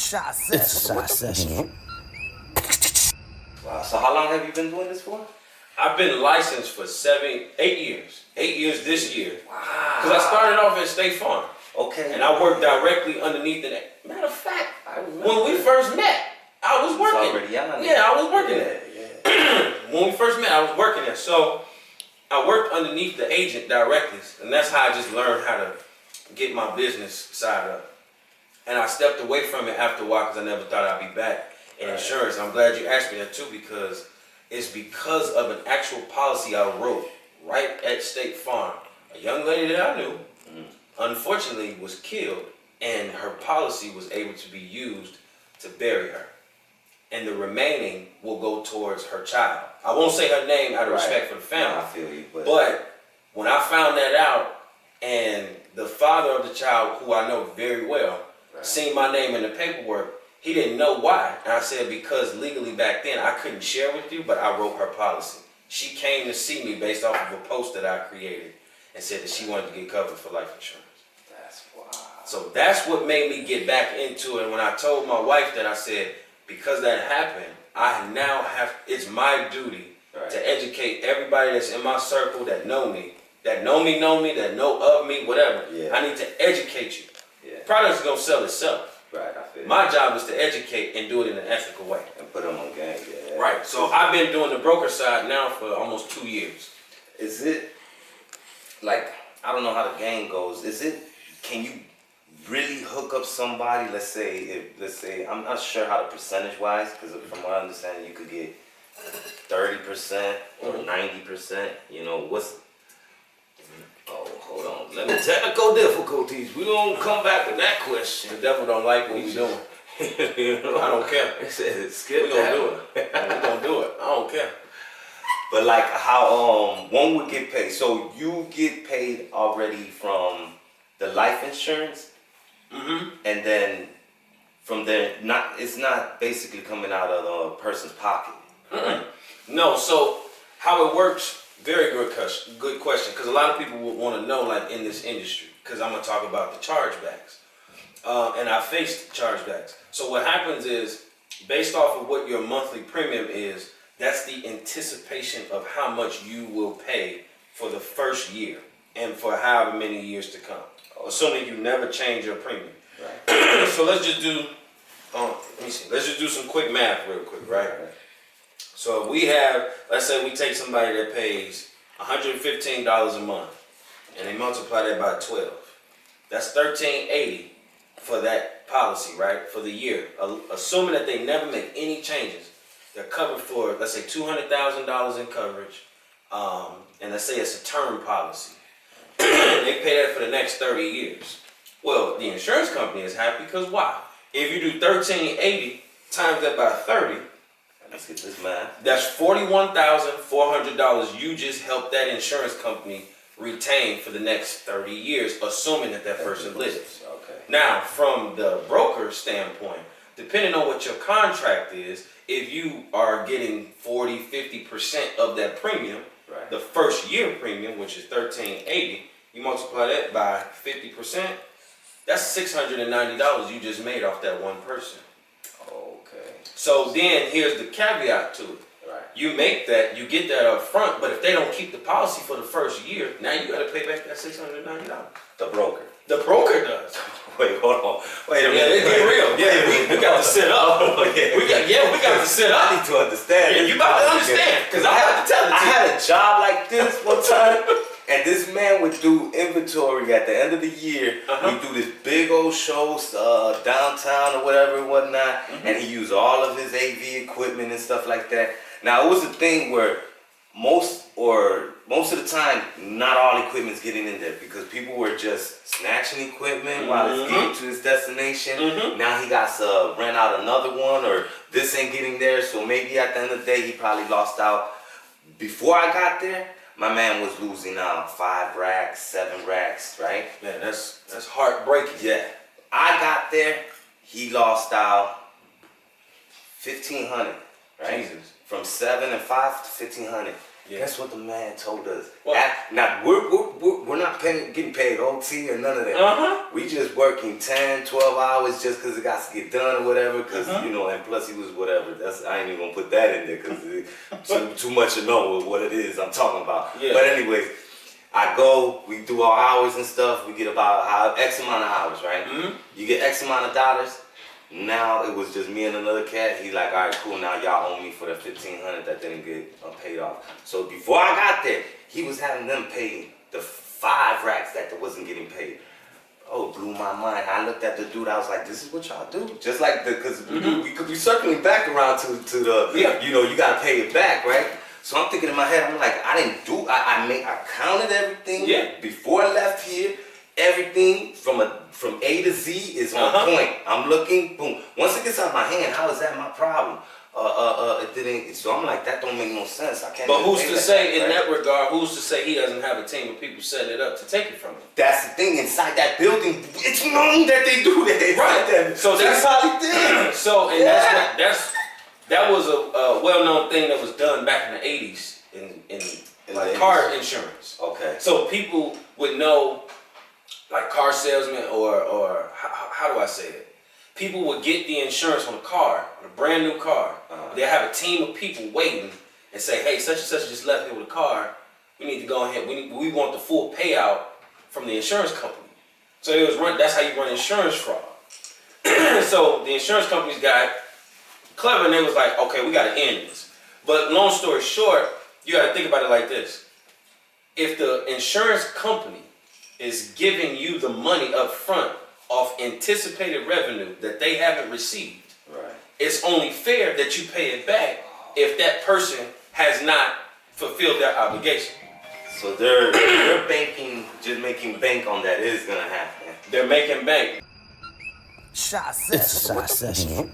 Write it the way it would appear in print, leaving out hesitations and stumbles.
Shot session. Shot session. Wow. So how long have you been doing this for? I've been licensed for 8 years. 8 years this year. Wow. Because I started off at State Farm. Okay. And I worked directly underneath it. Matter of fact, when we first met, I was working. Already on yeah, I was working there. Yeah. When we first met, I was working there. So I worked underneath the agent directly. And that's how I just learned how to get my business side up. And I stepped away from it after a while because I never thought I'd be back in insurance. I'm glad you asked me that too, because it's because of an actual policy I wrote right at State Farm. A young lady that I knew, unfortunately, was killed, and her policy was able to be used to bury her. And the remaining will go towards her child. I won't say her name out of respect for the family. No, I feel you. But when I found that out, and the father of the child, who I know very well, seen my name in the paperwork, he didn't know why. And I said, because legally back then I couldn't share with you, but I wrote her policy. She came to see me based off of a post that I created and said that she wanted to get covered for life insurance. That's wild. So that's what made me get back into it. And when I told my wife that, I said, because that happened, I now have, it's my duty to educate everybody that's in my circle that know me, that know me, that know of me, whatever. Yeah. I need to educate you. Yeah. Product's gonna sell itself. Right, I feel My job is to educate and do it in an ethical way. and put them on game. Yeah. Right. So I've been doing the broker side now for almost 2 years. Is it like, I don't know how the game goes. Can you really hook up somebody? Let's say I'm not sure how the percentage wise, because from what I understand, you could get 30% or 90%. You know what's? Oh, hold on. Let me technical difficulties. We gonna come back to that question. The devil don't like what we doing. You know? I don't care. Skip We gonna do it. We gonna do it. I don't care. But like how one would get paid. So you get paid already from the life insurance, and then from there, it's not basically coming out of the person's pocket. Right? No. So how it works? Very good question. Because a lot of people would want to know, like in this industry, because I'm gonna talk about the chargebacks, and I faced chargebacks. So what happens is, based off of what your monthly premium is, that's the anticipation of how much you will pay for the first year and for however many years to come, assuming you never change your premium. Right. So let's just do, let me see. Let's just do some quick math real quick, right? So if we have, let's say we take somebody that pays $115 a month, and they multiply that by 12. That's $1,380 for that policy, right? For the year, assuming that they never make any changes. They're covered for, let's say, $200,000 in coverage, and let's say it's a term policy. They pay that for the next 30 years. Well, the insurance company is happy because why? If you do $1,380 times that by 30, let's get this math. that's $41,400 you just helped that insurance company retain for the next 30 years, assuming that person lives. Okay. Now, from the broker standpoint, depending on what your contract is, if you are getting 40-50% of that premium, the first year premium, which is $1,380, you multiply that by 50%, that's $690 you just made off that one person. Okay. So then here's the caveat to it. Right. You make that, you get that up front, but if they don't keep the policy for the first year, now you gotta pay back that $690. The broker. The broker does. Wait, hold on. Wait a minute. Yeah, get real. Yeah, we got to sit up. We got to sit up. I need to understand. Yeah, you about to understand, because I have to tell it to I you. had a job like this one time, and this man would do inventory at the end of the year. He'd do this big old shows downtown or whatever and whatnot, and he used all of his AV equipment and stuff like that. Now, it was a thing where most of the time, not all equipment's getting in there because people were just snatching equipment while it's getting to its destination. Now he got to rent out another one, or this ain't getting there, so maybe at the end of the day, he probably lost out. Before I got there, my man was losing out 5 racks, 7 racks, right? Man, that's heartbreaking. Yeah. I got there, he lost out 1,500, right? Jesus. From 7 and 5 to 1,500. Yeah. Guess what the man told us? What? Now, we're not getting paid OT or none of that. Uh-huh. We just working 10, 12 hours just because it got to get done or whatever. Because, Uh-huh. you know, and plus he was whatever. I ain't even going to put that in there because too much to know what it is I'm talking about. Yeah. But anyways, I go, we do our hours and stuff. We get about X amount of hours, right? Mhm. You get X amount of dollars. Now it was just me and another cat. He like, all right, cool. Now y'all owe me for the $1,500 that didn't get paid off. So before I got there, he was having them pay the 5 racks that wasn't getting paid. Oh, it blew my mind. I looked at the dude. I was like, this is what y'all do. Just like because we could be circling back around to the you know, you gotta pay it back, right? So I'm thinking in my head, I'm like, I counted everything before I left here. Everything from A to Z is on point. I'm looking, boom. Once it gets out of my hand, how is that my problem? It didn't. So I'm like, that don't make no sense. I can't. But even who's pay to that say back, in right? that regard? Who's to say he doesn't have a team of people setting it up to take it from him? That's the thing. Inside that building, it's known that they do that. Right. So that's how he did. So and that was a well-known thing that was done back in the '80s in like the car 80s. insurance. Okay. So people would know, like car salesmen or how do I say it? People would get the insurance on a car, on a brand new car. They have a team of people waiting and say, hey, such and such just left me with a car. We need to go ahead. We want the full payout from the insurance company. So it was that's how you run insurance fraud. So the insurance companies got clever and they was like, okay, we got to end this. But long story short, you got to think about it like this. If the insurance company is giving you the money up front off anticipated revenue that they haven't received, Right. it's only fair that you pay it back if that person has not fulfilled their obligation. So they're banking, just making bank on that is gonna happen. They're making bank. It's a shot session.